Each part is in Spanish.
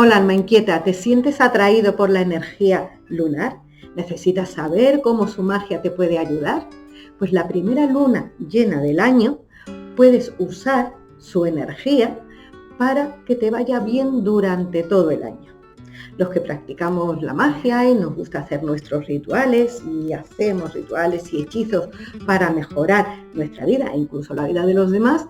el alma inquieta, ¿te sientes atraído por la energía lunar? ¿Necesitas saber cómo su magia te puede ayudar? Pues la primera luna llena del año puedes usar su energía para que te vaya bien durante todo el año. Los que practicamos la magia y nos gusta hacer nuestros rituales y hacemos rituales y hechizos para mejorar nuestra vida e incluso la vida de los demás,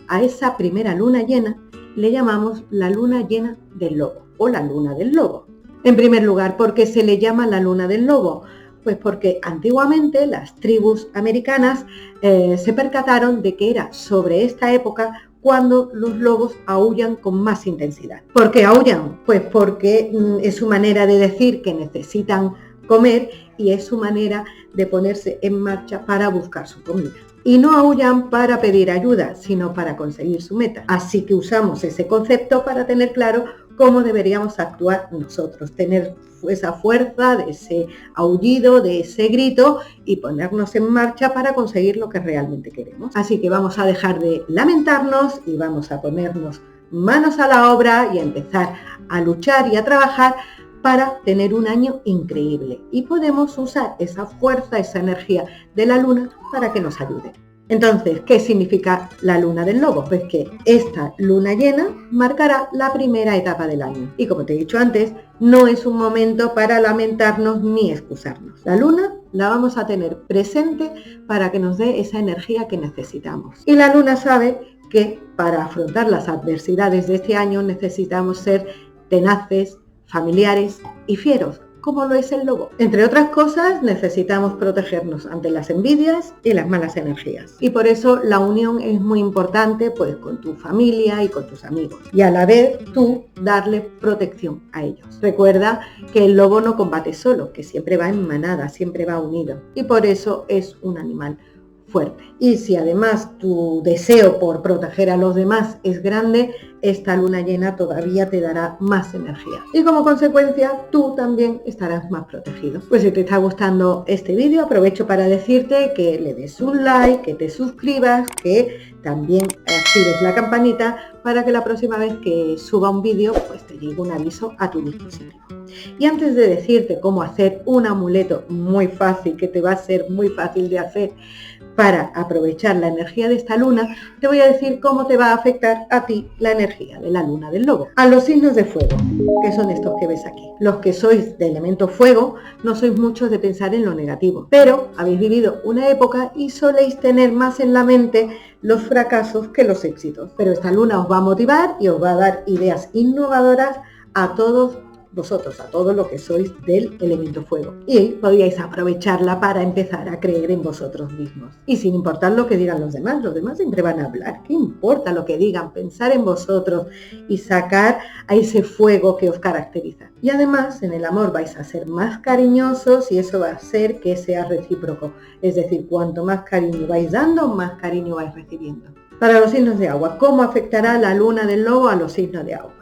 a esa primera luna llena le llamamos la luna llena del lobo o la luna del lobo. En primer lugar, ¿por qué se le llama la luna del lobo? Pues porque antiguamente las tribus americanas se percataron de que era sobre esta época cuando los lobos aúllan con más intensidad. ¿Por qué aúllan? Pues porque es su manera de decir que necesitan comer y es su manera de ponerse en marcha para buscar su comida. Y no aúllan para pedir ayuda, sino para conseguir su meta. Así que usamos ese concepto para tener claro cómo deberíamos actuar nosotros, tener esa fuerza de ese aullido, de ese grito y ponernos en marcha para conseguir lo que realmente queremos. Así que vamos a dejar de lamentarnos y vamos a ponernos manos a la obra y a empezar a luchar y a trabajar para tener un año increíble. Y podemos usar esa fuerza, esa energía de la luna para que nos ayude. Entonces, ¿qué significa la luna del lobo? Pues que esta luna llena marcará la primera etapa del año. Y como te he dicho antes, no es un momento para lamentarnos ni excusarnos. La luna la vamos a tener presente para que nos dé esa energía que necesitamos. Y la luna sabe que para afrontar las adversidades de este año necesitamos ser tenaces, familiares y fieros, como lo es el lobo. Entre otras cosas, necesitamos protegernos ante las envidias y las malas energías. Y por eso la unión es muy importante, pues con tu familia y con tus amigos. Y a la vez tú darle protección a ellos. Recuerda que el lobo no combate solo, que siempre va en manada, siempre va unido. Y por eso es un animal fuerte. Y si además tu deseo por proteger a los demás es grande, esta luna llena todavía te dará más energía. Y como consecuencia, tú también estarás más protegido. Pues si te está gustando este vídeo, aprovecho para decirte que le des un like, que te suscribas, que también actives la campanita para que la próxima vez que suba un vídeo, pues te llegue un aviso a tu dispositivo. Y antes de decirte cómo hacer un amuleto muy fácil, que te va a ser muy fácil de hacer, para aprovechar la energía de esta luna, te voy a decir cómo te va a afectar a ti la energía de la luna del lobo. A los signos de fuego, que son estos que ves aquí. Los que sois de elemento fuego, no sois muchos de pensar en lo negativo, pero habéis vivido una época y soléis tener más en la mente los fracasos que los éxitos. Pero esta luna os va a motivar y os va a dar ideas innovadoras a todos vosotros, a todo lo que sois del elemento fuego. Y podíais aprovecharla para empezar a creer en vosotros mismos. Y sin importar lo que digan los demás siempre van a hablar. ¿Qué importa lo que digan? Pensar en vosotros y sacar a ese fuego que os caracteriza. Y además, en el amor vais a ser más cariñosos y eso va a hacer que sea recíproco. Es decir, cuanto más cariño vais dando, más cariño vais recibiendo. Para los signos de agua, ¿cómo afectará la luna del lobo a los signos de agua?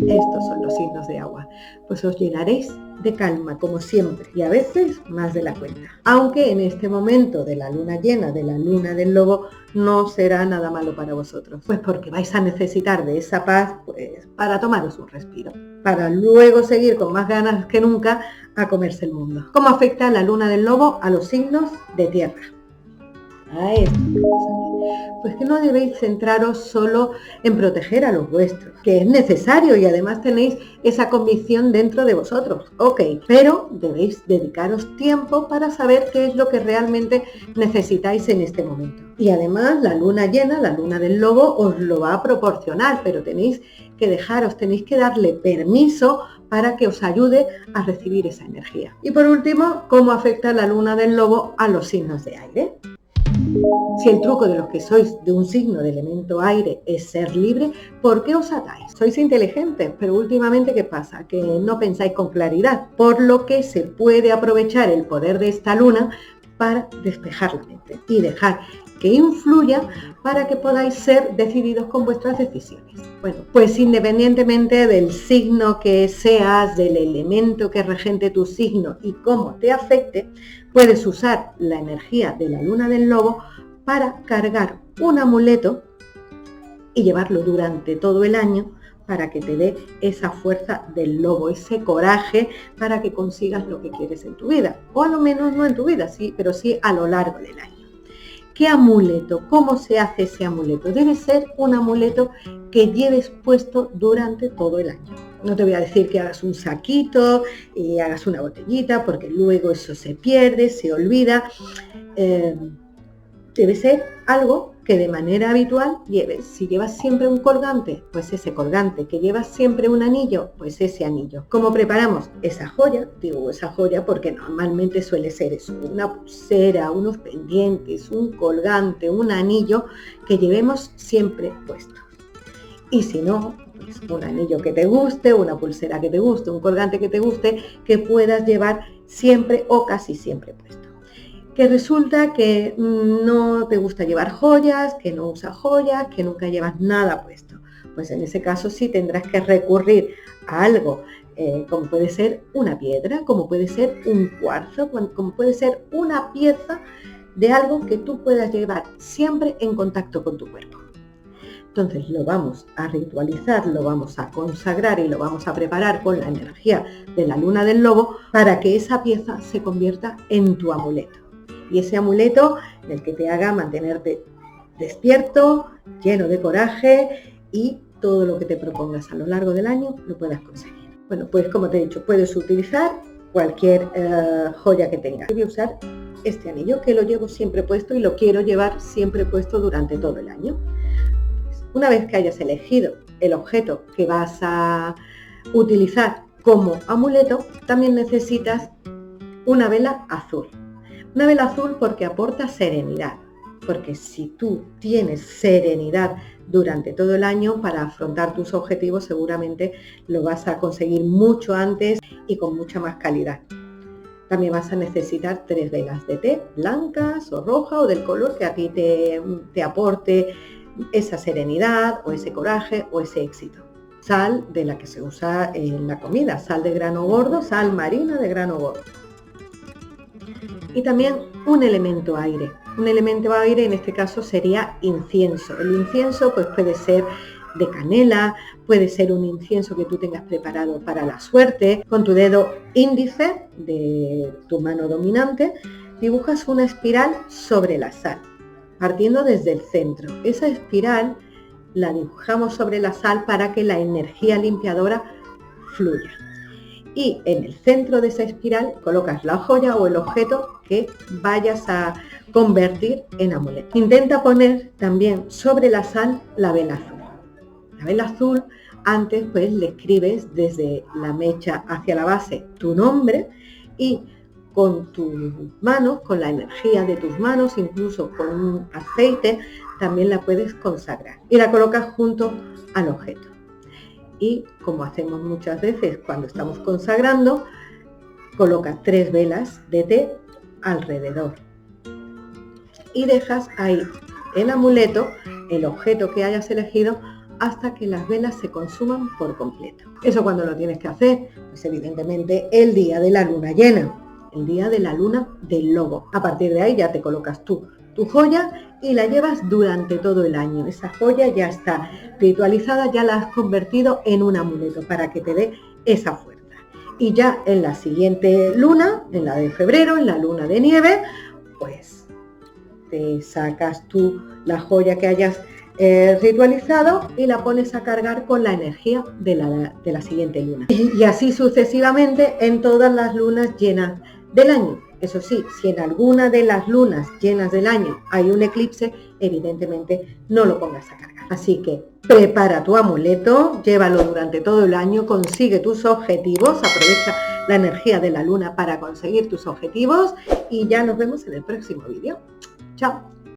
Estos son los signos de agua, pues os llenaréis de calma como siempre y a veces más de la cuenta. Aunque en este momento de la luna llena, de la luna del lobo, no será nada malo para vosotros, pues porque vais a necesitar de esa paz pues para tomaros un respiro, para luego seguir con más ganas que nunca a comerse el mundo. ¿Cómo afecta la luna del lobo a los signos de tierra? A esto que veis aquí. Pues que no debéis centraros solo en proteger a los vuestros, que es necesario y además tenéis esa convicción dentro de vosotros, ok, pero debéis dedicaros tiempo para saber qué es lo que realmente necesitáis en este momento. Y además la luna llena, la luna del lobo, os lo va a proporcionar, pero tenéis que darle permiso para que os ayude a recibir esa energía. Y por último, ¿cómo afecta la luna del lobo a los signos de aire? Si el truco de los que sois de un signo de elemento aire es ser libre, ¿por qué os atáis? Sois inteligentes, pero últimamente ¿qué pasa? Que no pensáis con claridad, por lo que se puede aprovechar el poder de esta luna para despejar la mente y dejar que influya para que podáis ser decididos con vuestras decisiones. Bueno, pues independientemente del signo que seas, del elemento que regente tu signo y cómo te afecte, puedes usar la energía de la luna del lobo para cargar un amuleto y llevarlo durante todo el año para que te dé esa fuerza del lobo, ese coraje para que consigas lo que quieres en tu vida. O a lo menos no en tu vida, sí, pero sí a lo largo del año. ¿Qué amuleto? ¿Cómo se hace ese amuleto? Debe ser un amuleto que lleves puesto durante todo el año. No te voy a decir que hagas un saquito y hagas una botellita, porque luego eso se pierde, se olvida. Debe ser algo que de manera habitual lleves. Si llevas siempre un colgante, pues ese colgante. Que llevas siempre un anillo, pues ese anillo. ¿Cómo preparamos esa joya? Digo esa joya porque normalmente suele ser eso, una pulsera, unos pendientes, un colgante, un anillo que llevemos siempre puesto. Y si no, pues un anillo que te guste, una pulsera que te guste, un colgante que te guste, que puedas llevar siempre o casi siempre puesto. Que resulta que no te gusta llevar joyas, que no usas joyas, que nunca llevas nada puesto. Pues en ese caso sí tendrás que recurrir a algo, como puede ser una piedra, como puede ser un cuarzo, como puede ser una pieza de algo que tú puedas llevar siempre en contacto con tu cuerpo. Entonces lo vamos a ritualizar, lo vamos a consagrar y lo vamos a preparar con la energía de la luna del lobo para que esa pieza se convierta en tu amuleto. Y ese amuleto en el que te haga mantenerte despierto, lleno de coraje y todo lo que te propongas a lo largo del año lo puedas conseguir. Bueno, pues como te he dicho, puedes utilizar cualquier joya que tengas. Voy a usar este anillo que lo llevo siempre puesto y lo quiero llevar siempre puesto durante todo el año. Pues una vez que hayas elegido el objeto que vas a utilizar como amuleto, también necesitas una vela azul. Una vela azul porque aporta serenidad, porque si tú tienes serenidad durante todo el año para afrontar tus objetivos, seguramente lo vas a conseguir mucho antes y con mucha más calidad. También vas a necesitar 3 velas de té, blancas o roja o del color que a ti te aporte esa serenidad o ese coraje o ese éxito. Sal de la que se usa en la comida, sal de grano gordo, sal marina de grano gordo. Y también un elemento aire. Un elemento aire en este caso sería incienso. El incienso pues puede ser de canela, puede ser un incienso que tú tengas preparado para la suerte. Con tu dedo índice de tu mano dominante dibujas una espiral sobre la sal, partiendo desde el centro. Esa espiral la dibujamos sobre la sal para que la energía limpiadora fluya. Y en el centro de esa espiral colocas la joya o el objeto que vayas a convertir en amuleto. Intenta poner también sobre la sal la vela azul. La vela azul, antes pues le escribes desde la mecha hacia la base tu nombre y con tus manos, con la energía de tus manos, incluso con un aceite, también la puedes consagrar. Y la colocas junto al objeto. Y como hacemos muchas veces cuando estamos consagrando, coloca 3 velas de té alrededor y dejas ahí el amuleto, el objeto que hayas elegido, hasta que las velas se consuman por completo. Eso cuando lo tienes que hacer, pues evidentemente el día de la luna llena, el día de la luna del lobo. A partir de ahí ya te colocas tu joya y la llevas durante todo el año. Esa joya ya está ritualizada, ya la has convertido en un amuleto para que te dé esa fuerza. Y ya en la siguiente luna, en la de febrero, en la luna de nieve, pues te sacas tú la joya que hayas ritualizado y la pones a cargar con la energía de la siguiente luna. Y así sucesivamente en todas las lunas llenas del año. Eso sí, si en alguna de las lunas llenas del año hay un eclipse, evidentemente no lo pongas a cargar. Así que prepara tu amuleto, llévalo durante todo el año, consigue tus objetivos, aprovecha la energía de la luna para conseguir tus objetivos y ya nos vemos en el próximo vídeo. Chao.